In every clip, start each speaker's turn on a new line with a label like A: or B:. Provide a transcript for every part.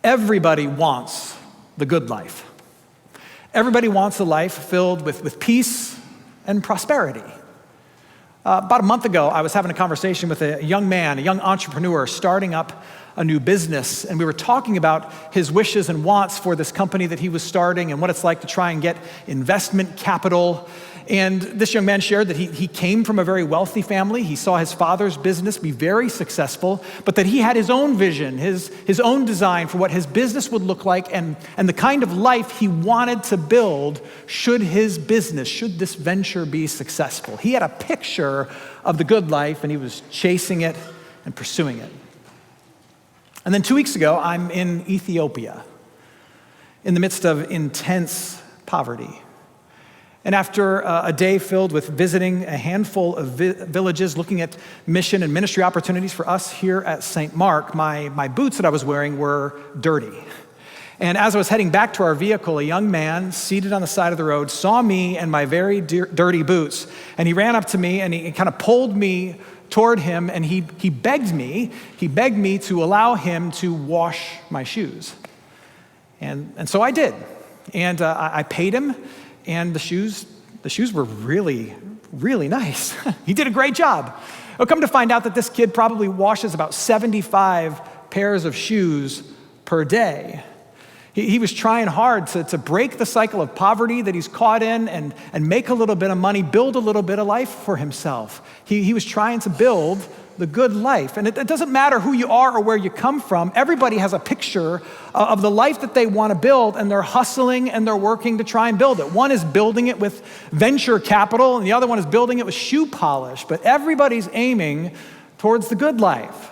A: Everybody wants the good life. Everybody wants a life filled with peace and prosperity. About a month ago, I was having a conversation with a young man, a young entrepreneur starting up a new business, and we were talking about his wishes and wants for this company that he was starting and what it's like to try and get investment capital. And this young man shared that he came from a very wealthy family. He saw his father's business be very successful, but that he had his own vision, his own design for what his business would look like and the kind of life he wanted to build should this venture be successful. He had a picture of the good life, and he was chasing it and pursuing it. And then 2 weeks ago, I'm in Ethiopia in the midst of intense poverty. And after a day filled with visiting a handful of villages, looking at mission and ministry opportunities for us here at St. Mark, my boots that I was wearing were dirty. And as I was heading back to our vehicle, a young man seated on the side of the road saw me and my very dirty boots, and he ran up to me and he kind of pulled me toward him, and he begged me to allow him to wash my shoes. And so I did. And I paid him. And the shoes were really, really nice. He did a great job. I'll come to find out that this kid probably washes about 75 pairs of shoes per day. He was trying hard to break the cycle of poverty that he's caught in and make a little bit of money, build a little bit of life for himself. He was trying to build the good life. And it doesn't matter who you are or where you come from. Everybody has a picture of the life that they want to build, and they're hustling and they're working to try and build it. One is building it with venture capital, and the other one is building it with shoe polish. But everybody's aiming towards the good life.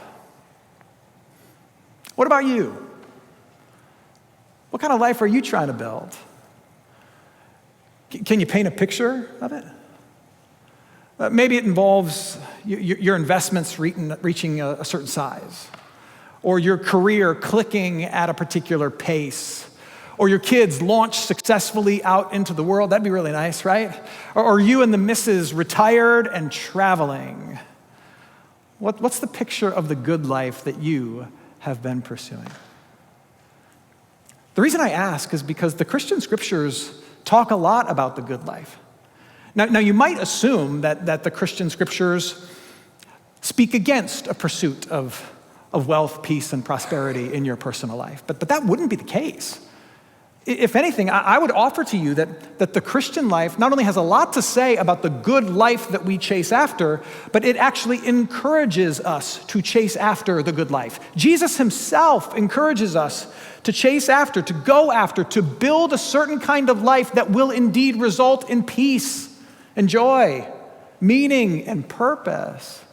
A: What about you? What kind of life are you trying to build? Can you paint a picture of it? Maybe it involves your investments reaching a certain size, or your career clicking at a particular pace, or your kids launch successfully out into the world. That'd be really nice, right? Or you and the missus retired and traveling. What's the picture of the good life that you have been pursuing? The reason I ask is because the Christian scriptures talk a lot about the good life. Now you might assume that the Christian scriptures speak against a pursuit of wealth, peace, and prosperity in your personal life, but that wouldn't be the case. If anything, I would offer to you that the Christian life not only has a lot to say about the good life that we chase after, but it actually encourages us to chase after the good life. Jesus himself encourages us to chase after, to go after, to build a certain kind of life that will indeed result in peace and joy, meaning and purpose.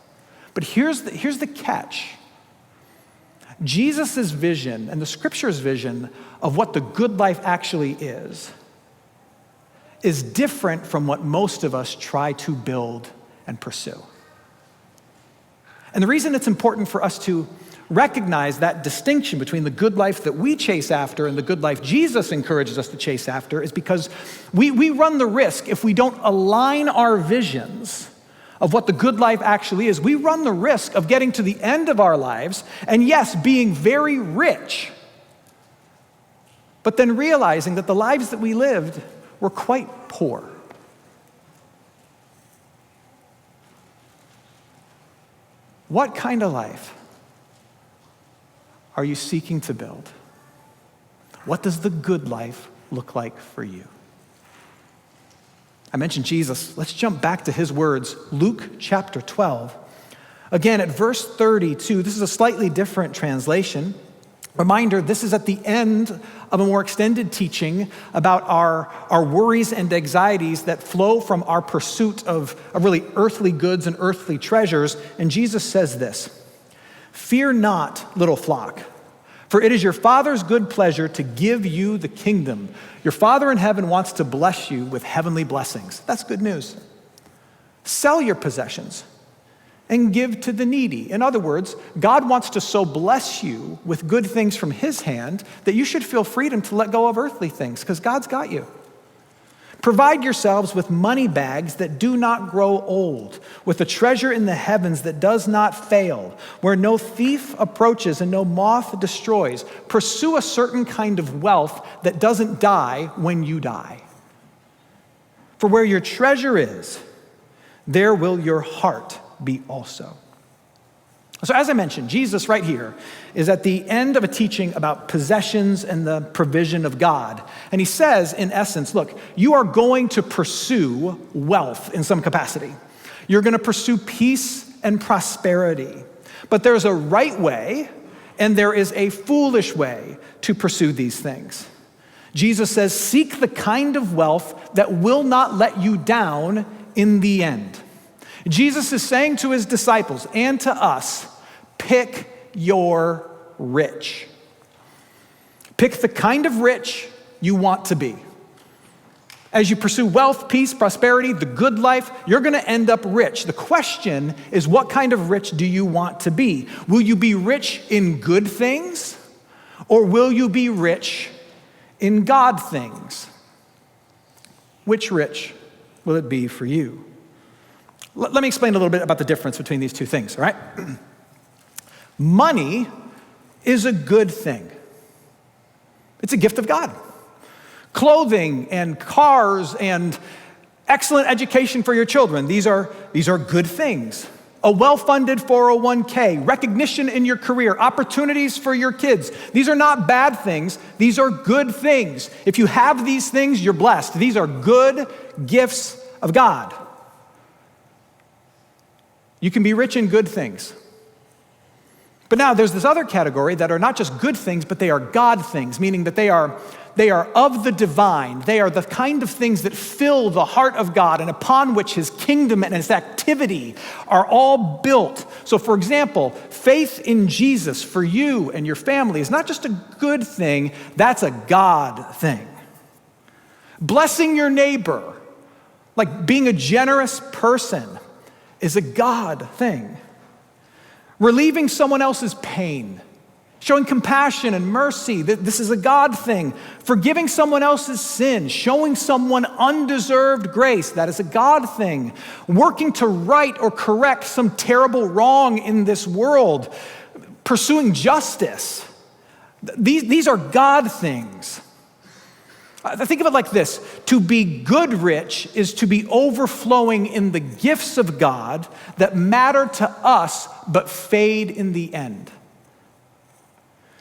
A: But here's the catch. Jesus' vision and the scripture's vision of what the good life actually is different from what most of us try to build and pursue. And the reason it's important for us to recognize that distinction between the good life that we chase after and the good life Jesus encourages us to chase after is because we run the risk, if we don't align our visions of what the good life actually is, we run the risk of getting to the end of our lives and yes, being very rich, but then realizing that the lives that we lived were quite poor. What kind of life are you seeking to build? What does the good life look like for you? I mentioned Jesus. Let's jump back to his words, Luke chapter 12. Again, at verse 32, this is a slightly different translation. Reminder, this is at the end of a more extended teaching about our worries and anxieties that flow from our pursuit of really earthly goods and earthly treasures. And Jesus says this, "Fear not, little flock, for it is your Father's good pleasure to give you the kingdom. Your Father in heaven wants to bless you with heavenly blessings." That's good news. "Sell your possessions and give to the needy." In other words, God wants to so bless you with good things from his hand that you should feel freedom to let go of earthly things because God's got you. Provide yourselves with money bags that do not grow old, with a treasure in the heavens that does not fail, where no thief approaches and no moth destroys. Pursue a certain kind of wealth that doesn't die when you die. For where your treasure is, there will your heart be also. So as I mentioned, Jesus right here is at the end of a teaching about possessions and the provision of God. And he says, in essence, look, you are going to pursue wealth in some capacity. You're going to pursue peace and prosperity. But there's a right way and there is a foolish way to pursue these things. Jesus says, seek the kind of wealth that will not let you down in the end. Jesus is saying to his disciples and to us, pick your rich. Pick the kind of rich you want to be. As you pursue wealth, peace, prosperity, the good life, you're going to end up rich. The question is, what kind of rich do you want to be? Will you be rich in good things, or will you be rich in God things? Which rich will it be for you? Let me explain a little bit about the difference between these two things, all right? Money is a good thing. It's a gift of God. Clothing and cars and excellent education for your children, these are good things. A well-funded 401k, recognition in your career, opportunities for your kids. These are not bad things. These are good things. If you have these things, you're blessed. These are good gifts of God. You can be rich in good things. But now there's this other category that are not just good things, but they are God things, meaning that they are of the divine. They are the kind of things that fill the heart of God and upon which his kingdom and his activity are all built. So for example, faith in Jesus for you and your family is not just a good thing, that's a God thing. Blessing your neighbor, like being a generous person, is a God thing. Relieving someone else's pain, showing compassion and mercy, this is a God thing. Forgiving someone else's sin, showing someone undeserved grace, that is a God thing. Working to right or correct some terrible wrong in this world, pursuing justice. These are God things. I think of it like this: to be good rich is to be overflowing in the gifts of God that matter to us but fade in the end.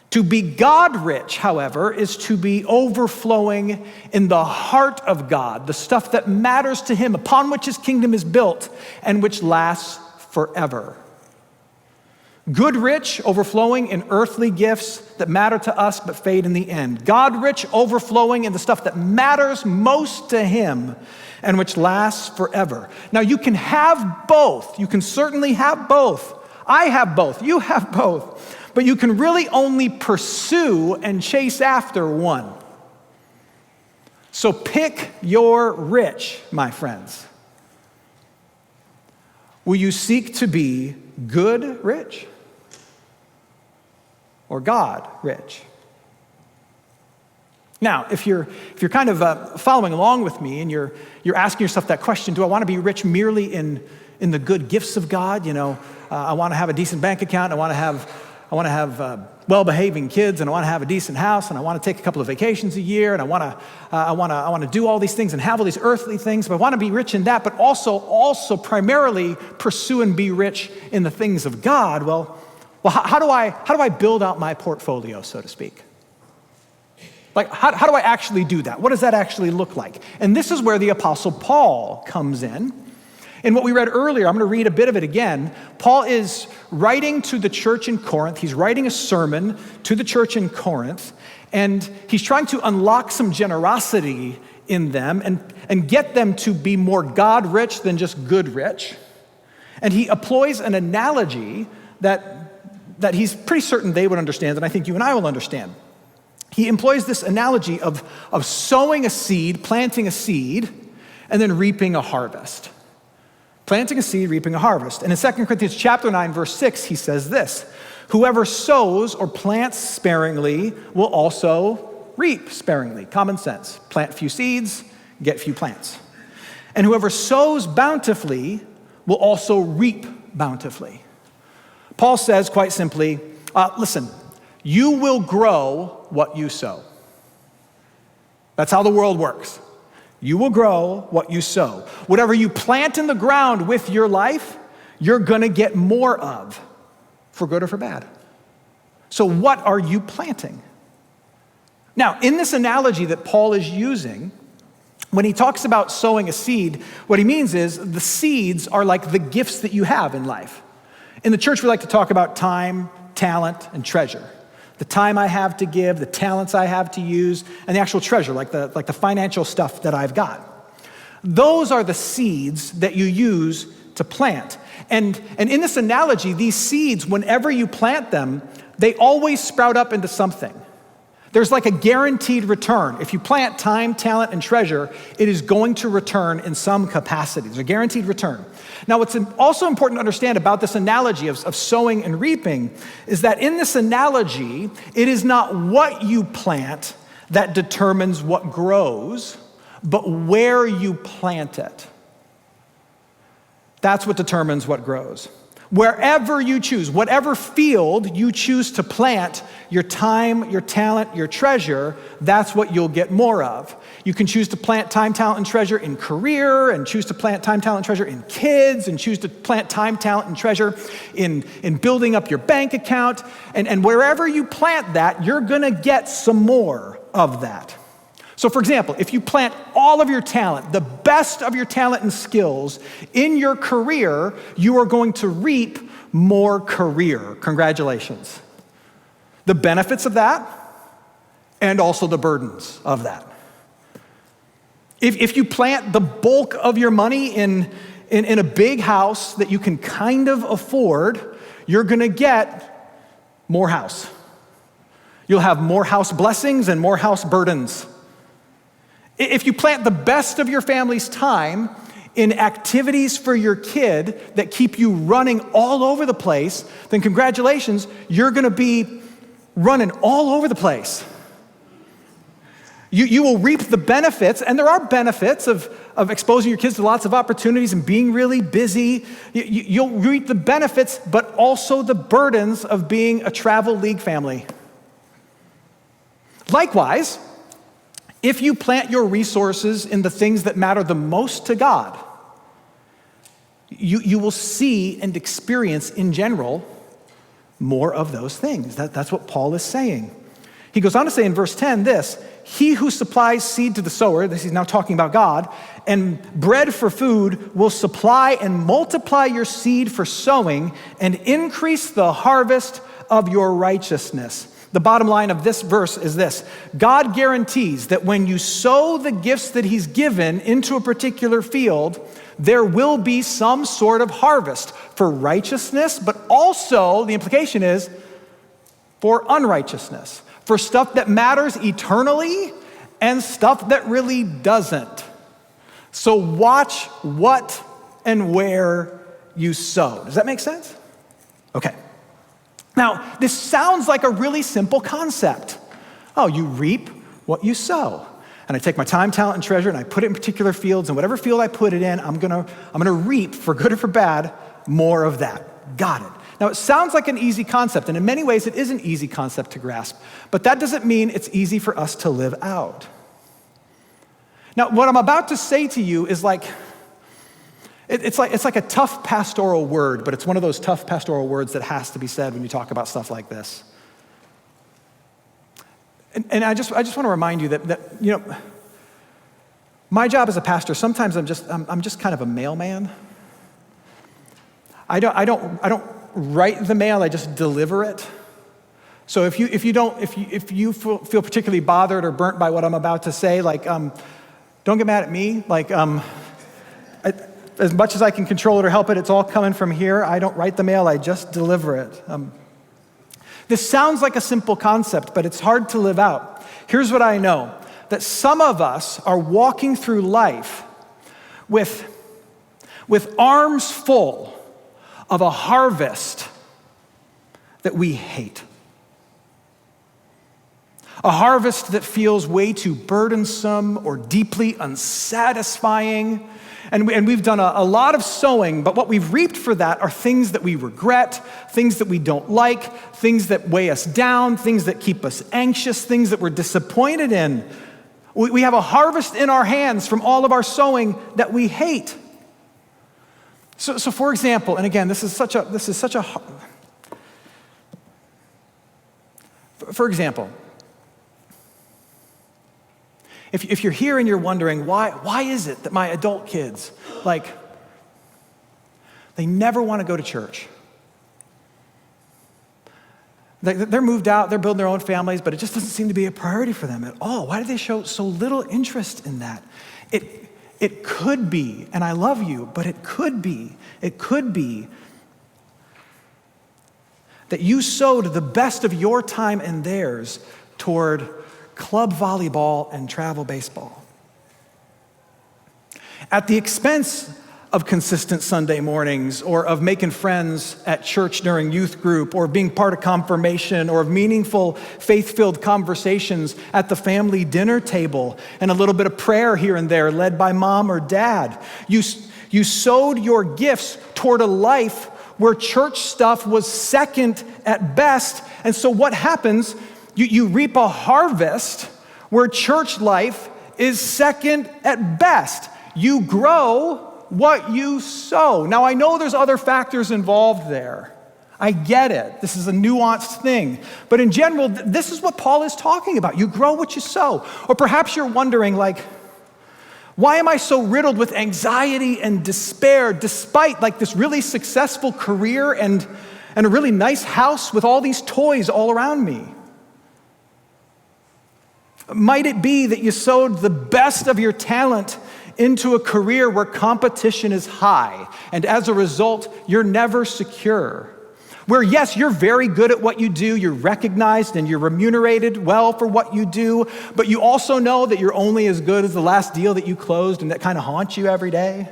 A: To be God rich, however, is to be overflowing in the heart of God, the stuff that matters to him, upon which his kingdom is built and which lasts forever. Good rich, overflowing in earthly gifts that matter to us but fade in the end. God rich, overflowing in the stuff that matters most to him and which lasts forever. Now you can have both. You can certainly have both. I have both. You have both. But you can really only pursue and chase after one. So pick your rich, my friends. Will you seek to be good rich or God rich? Now, if you're kind of following along with me and you're asking yourself that question, do I want to be rich merely in the good gifts of God? You know, I want to have a decent bank account. I want to have well-behaving kids, and I want to have a decent house, and I want to take a couple of vacations a year, and I want to do all these things and have all these earthly things. But I want to be rich in that, but also primarily pursue and be rich in the things of God. Well, how do I build out my portfolio, so to speak? Like, how do I actually do that? What does that actually look like? And this is where the Apostle Paul comes in. In what we read earlier, I'm going to read a bit of it again. Paul is writing to the church in Corinth. He's writing a sermon to the church in Corinth, and he's trying to unlock some generosity in them and get them to be more God rich than just good rich. And he employs an analogy that he's pretty certain they would understand, and I think you and I will understand. He employs this analogy of sowing a seed, planting a seed, and then reaping a harvest. Planting a seed, reaping a harvest. And in 2 Corinthians chapter 9, verse 6, he says this: whoever sows or plants sparingly will also reap sparingly. Common sense. Plant a few seeds, get few plants. And whoever sows bountifully will also reap bountifully. Paul says quite simply, listen, you will grow what you sow. That's how the world works. You will grow what you sow. Whatever you plant in the ground with your life, you're gonna get more of, for good or for bad. So what are you planting? Now, in this analogy that Paul is using, when he talks about sowing a seed, what he means is the seeds are like the gifts that you have in life. In the church, we like to talk about time, talent, and treasure. The time I have to give, the talents I have to use, and the actual treasure, like the financial stuff that I've got. Those are the seeds that you use to plant. And in this analogy, these seeds, whenever you plant them, they always sprout up into something. There's like a guaranteed return. If you plant time, talent, and treasure, it is going to return in some capacity. There's a guaranteed return. Now, what's also important to understand about this analogy of sowing and reaping is that in this analogy, it is not what you plant that determines what grows, but where you plant it. That's what determines what grows. Wherever you choose, whatever field you choose to plant your time, your talent, your treasure, that's what you'll get more of. You can choose to plant time, talent, and treasure in career, and choose to plant time, talent, and treasure in kids, and choose to plant time, talent, and treasure in building up your bank account. And wherever you plant that, you're gonna get some more of that. So for example, if you plant all of your talent, the best of your talent and skills in your career, you are going to reap more career. Congratulations. The benefits of that, and also the burdens of that. If you plant the bulk of your money in a big house that you can kind of afford, you're gonna get more house. You'll have more house blessings and more house burdens. If you plant the best of your family's time in activities for your kid that keep you running all over the place, then congratulations, you're gonna be running all over the place. You will reap the benefits, and there are benefits of exposing your kids to lots of opportunities and being really busy. You'll reap the benefits, but also the burdens of being a travel league family. Likewise, if you plant your resources in the things that matter the most to God, you will see and experience in general more of those things. That's what Paul is saying. He goes on to say in verse 10 this, he who supplies seed to the sower, this he's now talking about God, and bread for food will supply and multiply your seed for sowing and increase the harvest of your righteousness. The bottom line of this verse is this: God guarantees that when you sow the gifts that he's given into a particular field, there will be some sort of harvest for righteousness, but also, the implication is, for unrighteousness, for stuff that matters eternally and stuff that really doesn't. So watch what and where you sow. Does that make sense? Okay. Now, this sounds like a really simple concept. Oh, you reap what you sow. And I take my time, talent, and treasure, and I put it in particular fields, and whatever field I put it in, I'm gonna reap, for good or for bad, more of that. Got it. Now, it sounds like an easy concept, and in many ways it is an easy concept to grasp, but that doesn't mean it's easy for us to live out. Now, what I'm about to say to you is it's like a tough pastoral word, but it's one of those tough pastoral words that has to be said when you talk about stuff like this. And I just want to remind you that you know, my job as a pastor, sometimes I'm just kind of a mailman. I don't write the mail, I just deliver it. So if you feel particularly bothered or burnt by what I'm about to say, don't get mad at me. As much as I can control it or help it, it's all coming from here. I don't write the mail, I just deliver it. This sounds like a simple concept, but it's hard to live out. Here's what I know, that some of us are walking through life with arms full of a harvest that we hate. A harvest that feels way too burdensome or deeply unsatisfying. And we've done a lot of sowing, but what we've reaped for that are things that we regret, things that we don't like, things that weigh us down, things that keep us anxious, things that we're disappointed in. We have a harvest in our hands from all of our sowing that we hate. So for example, and again, for example, if you're here and you're wondering, why is it that my adult kids, they never want to go to church? They're moved out, they're building their own families, but it just doesn't seem to be a priority for them at all. Why do they show so little interest in that? It could be, and I love you, but it could be that you sowed the best of your time and theirs toward club volleyball and travel baseball, at the expense of consistent Sunday mornings, or of making friends at church during youth group, or being part of confirmation, or of meaningful faith-filled conversations at the family dinner table, and a little bit of prayer here and there led by mom or dad. You sowed your gifts toward a life where church stuff was second at best, and so what happens? You reap a harvest where church life is second at best. You grow what you sow. Now, I know there's other factors involved there. I get it. This is a nuanced thing. But in general, this is what Paul is talking about. You grow what you sow. Or perhaps you're wondering, why am I so riddled with anxiety and despair despite this really successful career and a really nice house with all these toys all around me? Might it be that you sowed the best of your talent into a career where competition is high, and as a result, you're never secure? Where, yes, you're very good at what you do, you're recognized and you're remunerated well for what you do, but you also know that you're only as good as the last deal that you closed, and that kind of haunts you every day.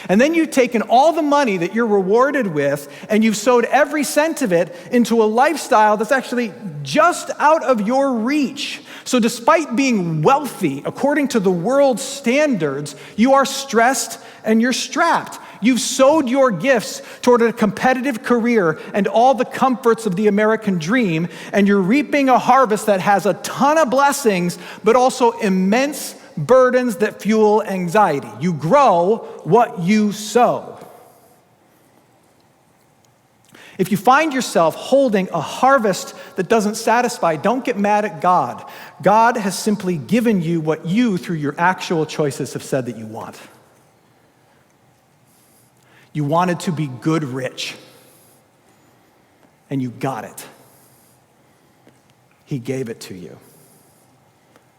A: And then you've taken all the money that you're rewarded with, and you've sowed every cent of it into a lifestyle that's actually just out of your reach. So despite being wealthy, according to the world's standards, you are stressed and you're strapped. You've sowed your gifts toward a competitive career and all the comforts of the American dream, and you're reaping a harvest that has a ton of blessings, but also immense burdens that fuel anxiety. You grow what you sow. If you find yourself holding a harvest that doesn't satisfy, don't get mad at God. God has simply given you what you, through your actual choices, have said that you want. You wanted to be good rich, and you got it. He gave it to you.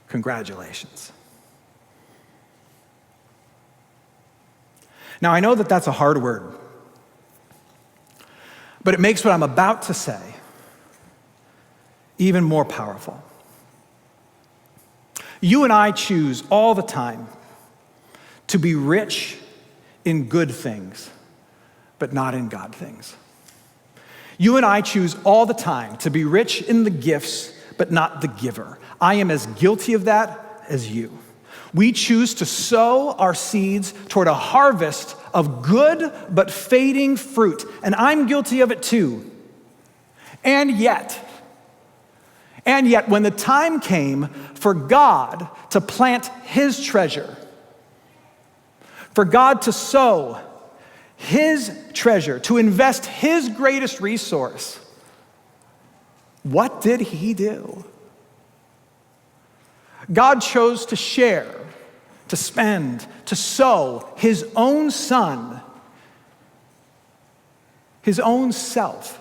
A: Congratulations. Now, I know that that's a hard word, but it makes what I'm about to say even more powerful. You and I choose all the time to be rich in good things, but not in God things. You and I choose all the time to be rich in the gifts, but not the giver. I am as guilty of that as you. We choose to sow our seeds toward a harvest of good but fading fruit, and I'm guilty of it too. And yet, when the time came for God to plant his treasure, for God to sow his treasure, to invest his greatest resource, what did he do? God chose to share, to spend, to sow his own son, his own self,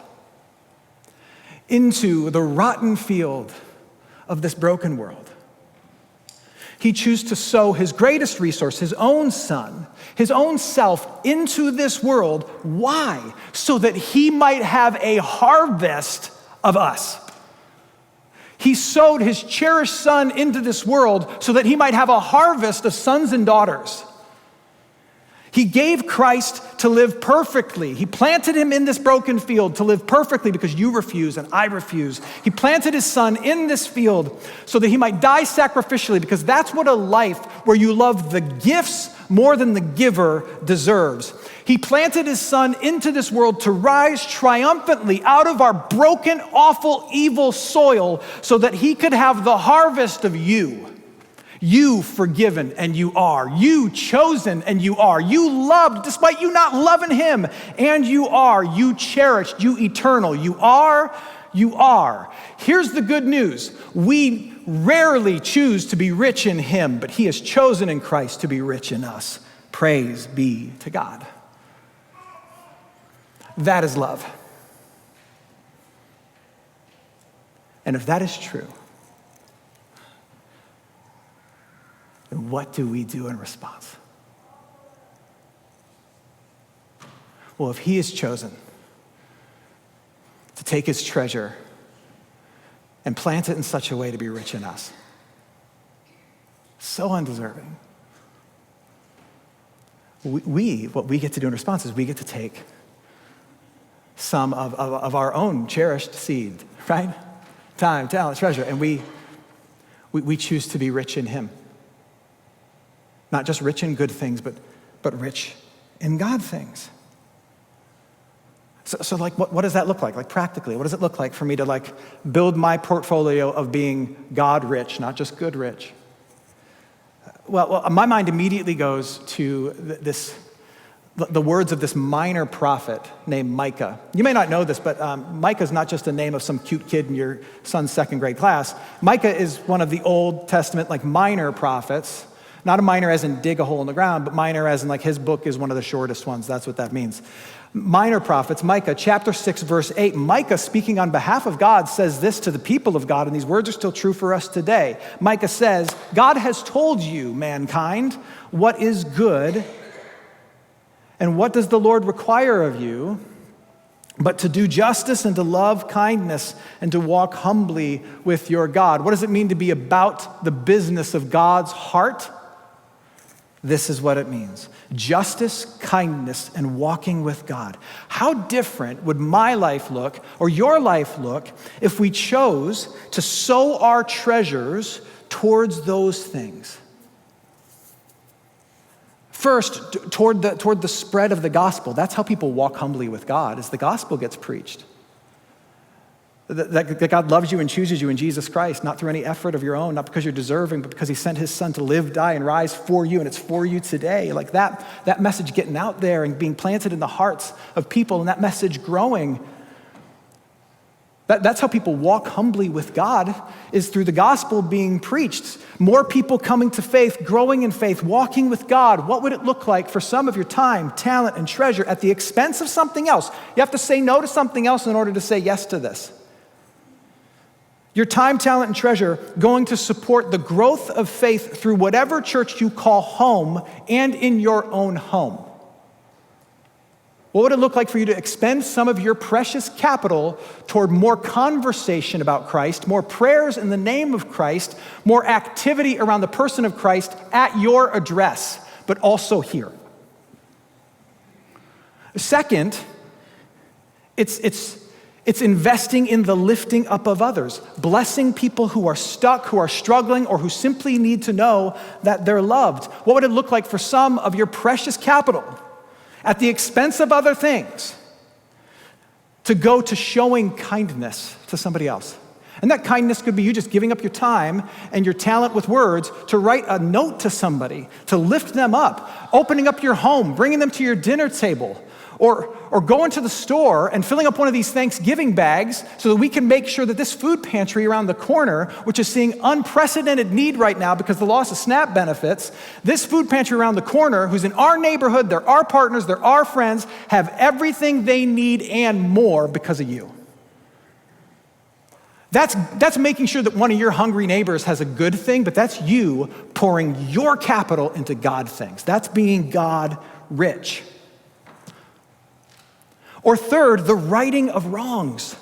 A: into the rotten field of this broken world. He chose to sow his greatest resource, his own son, his own self, into this world. Why? So that he might have a harvest of us. He sowed his cherished son into this world so that he might have a harvest of sons and daughters. He gave Christ to live perfectly. He planted him in this broken field to live perfectly because you refuse and I refuse. He planted his son in this field so that he might die sacrificially, because that's what a life where you love the gifts more than the giver deserves. He planted his son into this world to rise triumphantly out of our broken, awful, evil soil so that he could have the harvest of you. You forgiven, and you are. You chosen, and you are. You loved, despite you not loving him, and you are. You cherished, you eternal. You are, you are. Here's the good news. We rarely choose to be rich in him, but he has chosen in Christ to be rich in us. Praise be to God. That is love. And if that is true, then what do we do in response? Well, if he is chosen to take his treasure and plant it in such a way to be rich in us, so undeserving, what we get to do in response is we get to take some of our own cherished seed, right? Time, talent, treasure, and we choose to be rich in him. Not just rich in good things, but rich in God things. So like, what does that look like? Like practically, what does it look like for me to like build my portfolio of being God rich, not just good rich? Well, my mind immediately goes to the words of this minor prophet named Micah. You may not know this, but Micah is not just a name of some cute kid in your son's second grade class. Micah is one of the Old Testament like minor prophets. Not a minor as in dig a hole in the ground, but minor as in like his book is one of the shortest ones. That's what that means. Minor prophets, Micah chapter 6, verse 8. Micah, speaking on behalf of God, says this to the people of God, and these words are still true for us today. Micah says, God has told you, mankind, what is good, and what does the Lord require of you, but to do justice and to love kindness and to walk humbly with your God. What does it mean to be about the business of God's heart? This is what it means. Justice, kindness, and walking with God. How different would my life look, or your life look, if we chose to sow our treasures towards those things? First, toward the spread of the gospel. That's how people walk humbly with God, as the gospel gets preached. That God loves you and chooses you in Jesus Christ, not through any effort of your own, not because you're deserving, but because he sent his son to live, die, and rise for you, and it's for you today. Like that message getting out there and being planted in the hearts of people, and that message growing. That's how people walk humbly with God, is through the gospel being preached. More people coming to faith, growing in faith, walking with God. What would it look like for some of your time, talent, and treasure at the expense of something else? You have to say no to something else in order to say yes to this. Your time, talent, and treasure going to support the growth of faith through whatever church you call home and in your own home. What would it look like for you to expend some of your precious capital toward more conversation about Christ, more prayers in the name of Christ, more activity around the person of Christ at your address, but also here? Second, it's investing in the lifting up of others, blessing people who are stuck, who are struggling, or who simply need to know that they're loved. What would it look like for some of your precious capital, at the expense of other things, to go to showing kindness to somebody else? And that kindness could be you just giving up your time and your talent with words to write a note to somebody, to lift them up, opening up your home, bringing them to your dinner table, or going to the store and filling up one of these Thanksgiving bags so that we can make sure that this food pantry around the corner, which is seeing unprecedented need right now because of the loss of SNAP benefits, this food pantry around the corner, who's in our neighborhood, they're our partners, they're our friends, have everything they need and more because of you. That's making sure that one of your hungry neighbors has a good thing, but that's you pouring your capital into God things. That's being God rich. Or third, the righting of wrongs.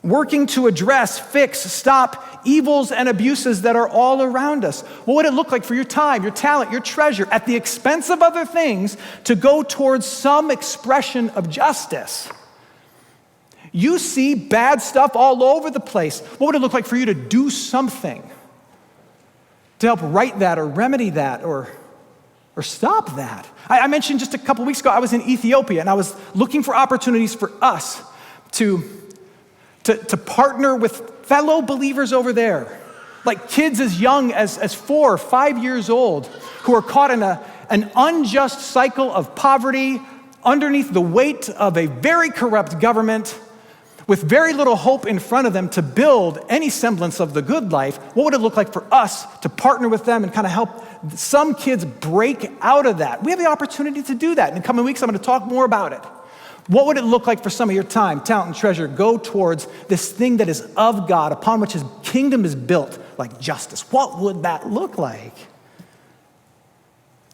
A: Working to address, fix, stop evils and abuses that are all around us. What would it look like for your time, your talent, your treasure, at the expense of other things, to go towards some expression of justice? You see bad stuff all over the place. What would it look like for you to do something to help right that or remedy that or stop that? I mentioned just a couple weeks ago, I was in Ethiopia and I was looking for opportunities for us to partner with fellow believers over there, like kids as young as 4 or 5 years old who are caught in an unjust cycle of poverty underneath the weight of a very corrupt government with very little hope in front of them to build any semblance of the good life. What would it look like for us to partner with them and kind of help some kids break out of that? We have the opportunity to do that. In the coming weeks, I'm going to talk more about it. What would it look like for some of your time, talent, and treasure go towards this thing that is of God, upon which his kingdom is built, like justice? What would that look like?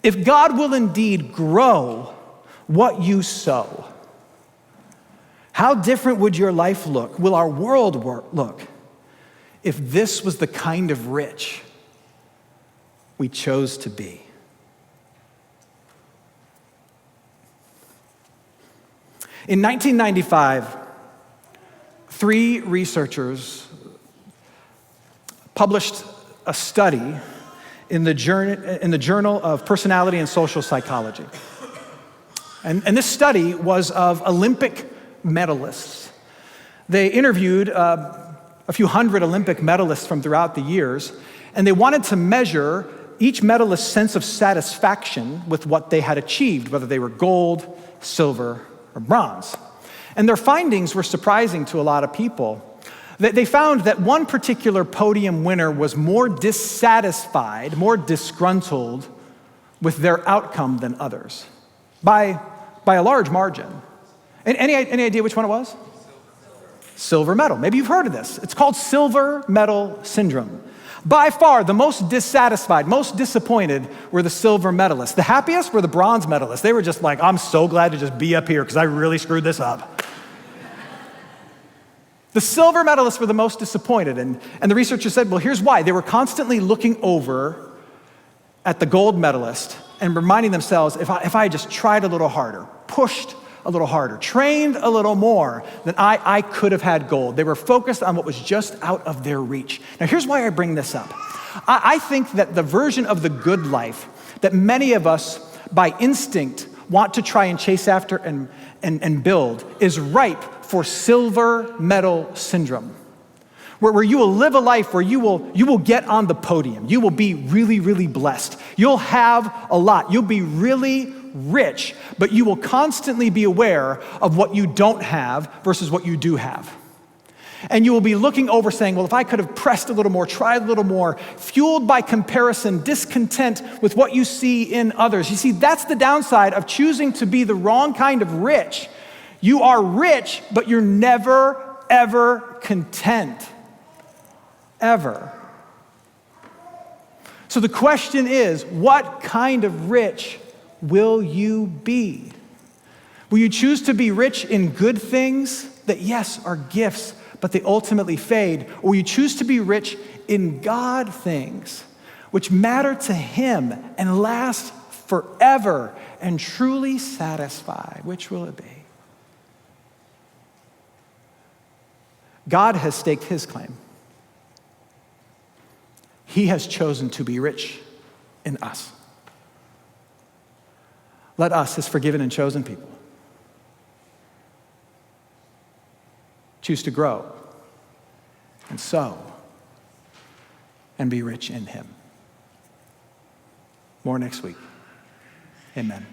A: If God will indeed grow what you sow, how different would your life look? Will our world look if this was the kind of rich we chose to be? In 1995, 3 researchers published a study in the Journal of Personality and Social Psychology. And this study was of Olympic medalists. They interviewed a few hundred Olympic medalists from throughout the years, and they wanted to measure each medalist's sense of satisfaction with what they had achieved, whether they were gold, silver, or bronze. And their findings were surprising to a lot of people. They found that one particular podium winner was more dissatisfied, more disgruntled with their outcome than others, by a large margin. And any idea which one it was? Silver medal. Maybe you've heard of this. It's called silver medal syndrome. By far, the most dissatisfied, most disappointed were the silver medalists. The happiest were the bronze medalists. They were just like, I'm so glad to just be up here because I really screwed this up. The silver medalists were the most disappointed, and the researchers said, well, here's why. They were constantly looking over at the gold medalist and reminding themselves, if I had just tried a little harder, pushed a little harder, trained a little more, then I could have had gold. They were focused on what was just out of their reach. Now, here's why I bring this up. I think that the version of the good life that many of us, by instinct, want to try and chase after and build is ripe for silver medal syndrome, where you will live a life where you will get on the podium. You will be really, really blessed. You'll have a lot. You'll be really rich, but you will constantly be aware of what you don't have versus what you do have. And you will be looking over saying, well, if I could have pressed a little more, tried a little more, fueled by comparison, discontent with what you see in others. You see, that's the downside of choosing to be the wrong kind of rich. You are rich, but you're never, ever content. Ever. So the question is, what kind of rich will you be? Will you choose to be rich in good things that, yes, are gifts, but they ultimately fade? Or will you choose to be rich in God things, which matter to him and last forever and truly satisfy? Which will it be? God has staked his claim. He has chosen to be rich in us. Let us, his forgiven and chosen people, choose to grow and sow and be rich in him. More next week. Amen.